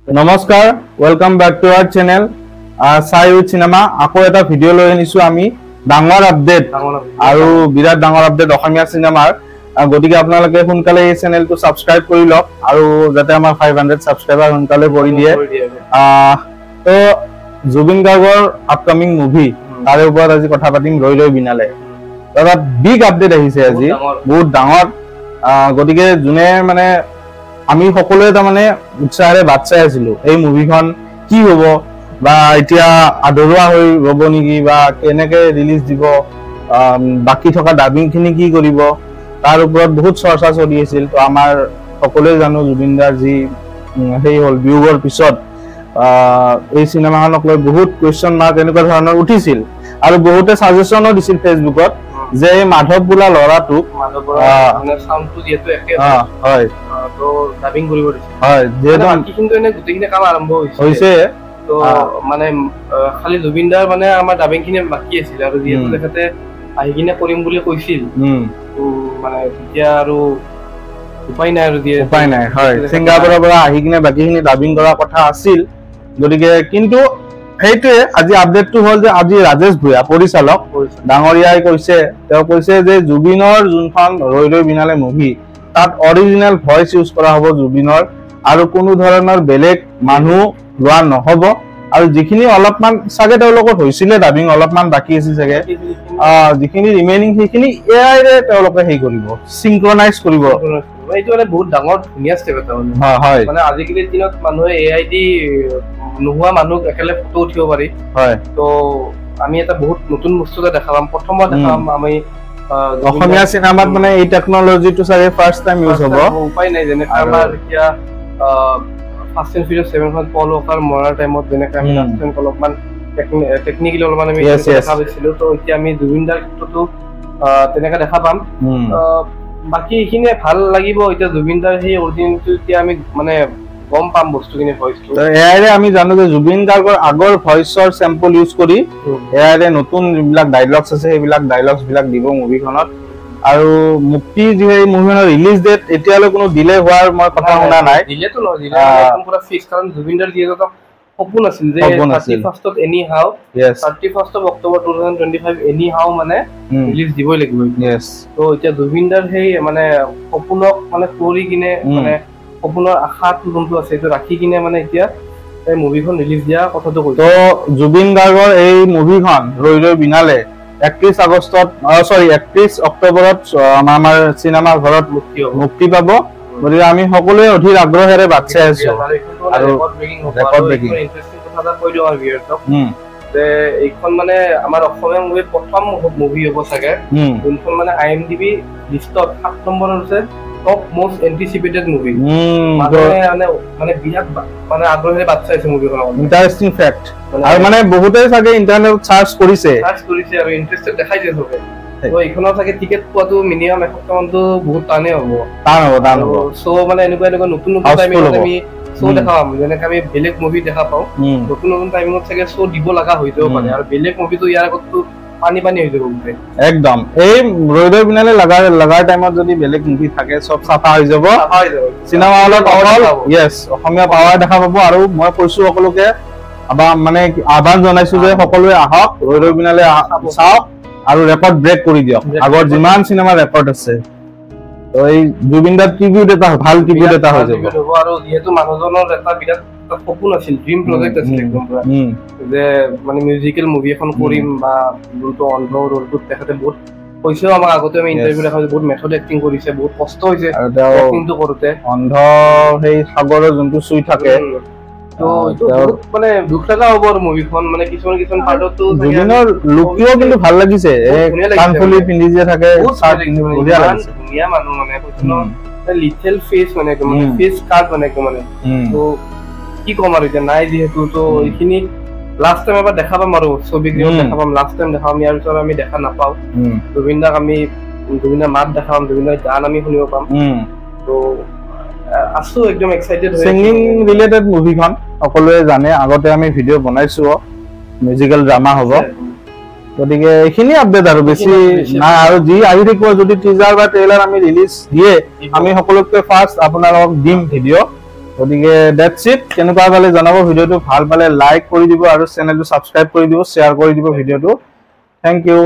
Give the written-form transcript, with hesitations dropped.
নমস্কাৰ welcome back to our channel Sai with cinema আকৌ এটা ভিডিও লৈ আনিছো আমি ডাঙৰ আপডেট আৰু বিৰাট ডাঙৰ আপডেট অসমীয়া সিনেমাৰ গতিকে আপোনালোকে সোনকালে এই চেনেলটো সাবস্ক্ৰাইব কৰি লওক আৰু যাতে আমাৰ 500 সাবস্ক্ৰাইবাৰ সোনকালে কৰি দিয়ে তো জুবিন গাৰ্গৰ আপকামিং মুভি তাৰে ওপৰত আজি কথা পাতিম ৰৈ ৰৈ বিনালে এটা বিগ আপডেট আহিছে আজি বহুত ডাঙৰ গতিকে জুনে মানে আমি সকলোৱে তাৰ মানে উৎসাহেৰে বাট চাই আছিলো এই মুভিখন কি হ'ব বা এতিয়া আদৰুৱা হৈ ৰব নেকি বা কেনেকে ৰিলিজ দিব বাকি থকা ডাবিং খিনি কি কৰিব তাৰ ওপৰত বহুত চৰ্চা চলি আছিল তো আমাৰ সকলোৱে জানো জুবিনদাৰ যি সেই হল বিয়োগৰ পিছত এই সিনেমাখনক লৈ বহুত কোৱেশ্চন মাৰ্ক এনেকুৱা ধৰণৰ উঠিছিল আৰু বহুতে সাজেশনো দিছিল ফেসবুকত যে মাধৱ বুলা লৰাটো মানে সাউন্ডটো যেটো একে হয় তো ডাবিং কৰিব দিছে হয় যেটো কি কিন্তু এনে গুটেখিনি কাম আৰম্ভ হৈছে তো মানে খালি জুবিনদাৰ মানে আমাৰ ডাবিং খিনি বাকি আছিল আৰু যেটো দেখাতে আহি কিনে কৰিম বুলি কৈছিল মানে এতিয়া আৰু উপায় নাই আৰু দিয়ে উপায় নাই হয় সিংগাপুৰৰ পৰা আহি কিনে বাকিখিনি ডাবিং কৰা কথা আছিল গতিকে কিন্তু হেইটোৱে আজি আপডেটটো হল যে আজি ৰাজেশ ভূয়া পৰিচালক ডাঙৰীয়াই কৈছে যে জুবিনৰ যোনখন ৰৈ ৰৈ বিনালে মুভি তাত অৰিজিনাল ভয়েস ইউজ কৰা হ'ব জুবিনৰ আৰু কোনো ধৰণৰ বেলেগ মানুহ লোৱা নহব আৰু যিখিনি অলপমান সাগে তেওঁলোকৰ হৈছিলে ডাবিং অলপমান বাকি আছে সাগে যিখিনি ৰিমেইনিং সেইখিনি এআই ৰে তেওঁলোকে হেই কৰিব সিনক্ৰনাইজ কৰিব এইটো মানে বহুত ডাঙৰ ধুনীয়া ষ্টেপ এটা হয় মানে আজিকালি দিনত মানুহে এআই দি নোহোৱা মানুহ একেলে ফটো উঠিব পাৰি হয় তো আমি এটা বহুত নতুন বস্তু দেখাম প্ৰথমবাৰ দেখাম আমি অসমীয়া সিনেমাত মানে এই টেকনলজিটো সাগে ফাৰ্স্ট টাইম ইউজ হ'ব উপায় নাই যেনে আমাৰ এতিয়া ফাৰ্স্ট এণ্ড ফিউৰিয়াছ 7 খন পল ওকাৰ মৰাৰ টাইমত যেনে আমি লাষ্ট টাইম অলপমান টেকনিক্যালি অলপমান আমি দেখা পাইছিলো তো এতিয়া আমি জুবিনদাৰ ক্ষেত্ৰতো তেনেকা দেখা পাম বাকি এইখিনি ভাল লাগিব এতিয়া জুবিনদাৰ সেই অৰিজিনেলটো এতিয়া আমি মানে গম পাম বস্তুখিনি ভয়েসটো এআইৰে আমি জানো যে জুবিন গাৰ্গৰ আগৰ ভয়েসৰ স্যাম্পল ইউজ কৰি এআইৰে নতুন যিবিলাক ডায়লগছ আছে সেইবিলাক ডায়লগছ বিলাক দিব মুভিখনত আৰু মুক্তি যি এই মুভিখনৰ ৰিলিজ ডেট এতিয়ালৈ কোনো ডিলে হোৱাৰ মই কথা শুনা নাই ডিলেটো নহয় ডিলে একদম পুৰা ফিক্স কাৰণ জুবিনদাৰ যিহেতু সপোন আছিল যে 31st of anyhow 31st of October 2025 anyhow মানে ৰিলিজ দিবই লাগিব তো এতিয়া জুবিনদাৰ সেই মানে সপোনক মানে কৰি কিনে মানে সপোনৰ আশাটো যোনটো আছে এইটো ৰাখি কিনে মানে এতিয়া এই মুভিখন ৰিলিজ দিয়া কথাটো কৈছে তো জুবিন গাৰ্গৰ এই মুভিখন ৰৈ ৰৈ বিনালে 31 আগষ্টত 31 অক্টোবৰত আমাৰ চিনেমা ঘৰত মুক্তি পাব গতিকে আমি সকলোৱে অধীৰ আগ্ৰহেৰে বাট চাই আছো আৰু ৰেকৰ্ড ব্ৰেকিং ইন্টাৰেষ্টিং কথা এটা কৈ দিওঁ আৰু ভিউয়াৰছক যে এইখন মানে আমাৰ অসমীয়া মুভি প্ৰথম মুভি হ'ব চাগে যোনখন মানে IMDb লিষ্টত 7 নম্বৰত আছে টপ মোস্ট এন্টিসিপেটেড মুভি মানে বিৰাট মানে আগ্ৰহেৰে বাট চাই আছে মুভিখন ইন্টাৰেষ্টিং ফ্যাক্ট আৰু মানে বহুতে চাগে ইন্টাৰনেটত সাৰ্চ কৰিছে আৰু ইন্টাৰেষ্টেড দেখাইছে সবে তো এইখনৰ চাগে টিকেট পোৱাটো মিনিমাম এসপ্তাহমানটো বহুত টানে হ'ব সো মানে এনেকুৱা নতুন টাইমত আমি শো দেখাম যেনেকৈ আমি বেলেগ মুভি দেখা পাওঁ নতুন টাইমত চাগে শো দিব লগা হৈ যাব পাৰে আৰু বেলেগ মুভিটো ইয়াৰ আগতটো পানী হৈ যাব একদম এই ৰৈ ৰৈ বিনালে লগাৰ টাইমত যদি বেলেগ মুভি থাকে সব সাফা হৈ যাব চিনেমা হলত অকল অসমীয়া পাৱাৰ দেখা পাব আৰু মই কৈছো সকলোকে মানে আহ্বান জনাইছো যে সকলোৱে আহক ৰৈ ৰৈ বিনালে চাওক আৰু ৰেকৰ্ড ব্ৰেক কৰি দিয়ক আগৰ যিমান চিনেমা ৰেকৰ্ড আছে তো এই জুবিনদাৰ ট্ৰিবিউট এটা ভাল ট্ৰিবিউট এটা হৈ যাব আৰু যেহেতু মানুহজনৰ এটা বিৰাট সপোন আছিল ড্ৰিম প্ৰজেক্ট আছিল একদম পুৰা যে মানে মিউজিকেল মুভি এখন কৰিম বা যোনটো অন্ধ ৰোলটোত তেখেতে বহুত কৈছেও আমাক আগতে আমি ইণ্টাৰভিউ দেখা বহুত মেথড এক্টিং কৰিছে বহুত কষ্ট হৈছে এক্টিংটো কৰোতে অন্ধ সেই সাগৰৰ যোনটো চুই থাকে তো মানে দুখ লগা হ'ব আৰু মুভিখন মানে কিছুমান পাৰ্টতো জুবিনৰ লুকটো কিন্তু ভাল লাগিছে কানফুলি পিন্ধি যে থাকে চাৰ্ট পিন্ধি বঢ়িয়া লাগিছে ধুনীয়া মানুহ মানে লিটল ফেস মানে ফেস কাট মানে তো কি কম আৰু এতিয়া নাই যিহেতু তো এইখিনি লাষ্ট টাইম এবাৰ দেখা পাম আৰু ছবিগৃহত দেখা পাম লাষ্ট টাইম দেখা পাম ইয়াৰ পিছত আমি দেখা নাপাওঁ জুবিনদাক আমি জুবিনৰ মাত দেখা পাম জুবিনৰ গান আমি শুনিব পাম তো আছো একদম এক্সাইটেড হৈ সিংগিং ৰিলেটেড মুভিখন সকলোৱে জানে আগতে আমি ভিডিঅ' বনাইছো মিউজিকেল ড্ৰামা হ'ব গতিকে এইখিনি আপডেট আৰু বেছি নাই আৰু যি আহি থাকিব যদি টিজাৰ বা ট্ৰেইলাৰ আমি ৰিলিজ দিয়ে আমি সকলোকে ফাৰ্স্ট আপোনালোকক দিম ভিডিঅ' গতিকে দ্যাটস ইট কেনেকুৱা পালে জনাব ভিডিঅ'টো ভাল পালে লাইক কৰি দিব আৰু চেনেলটো সাবস্ক্ৰাইব কৰি দিব শ্বেয়াৰ কৰি দিব ভিডিঅ'টো থ্যাংক ইউ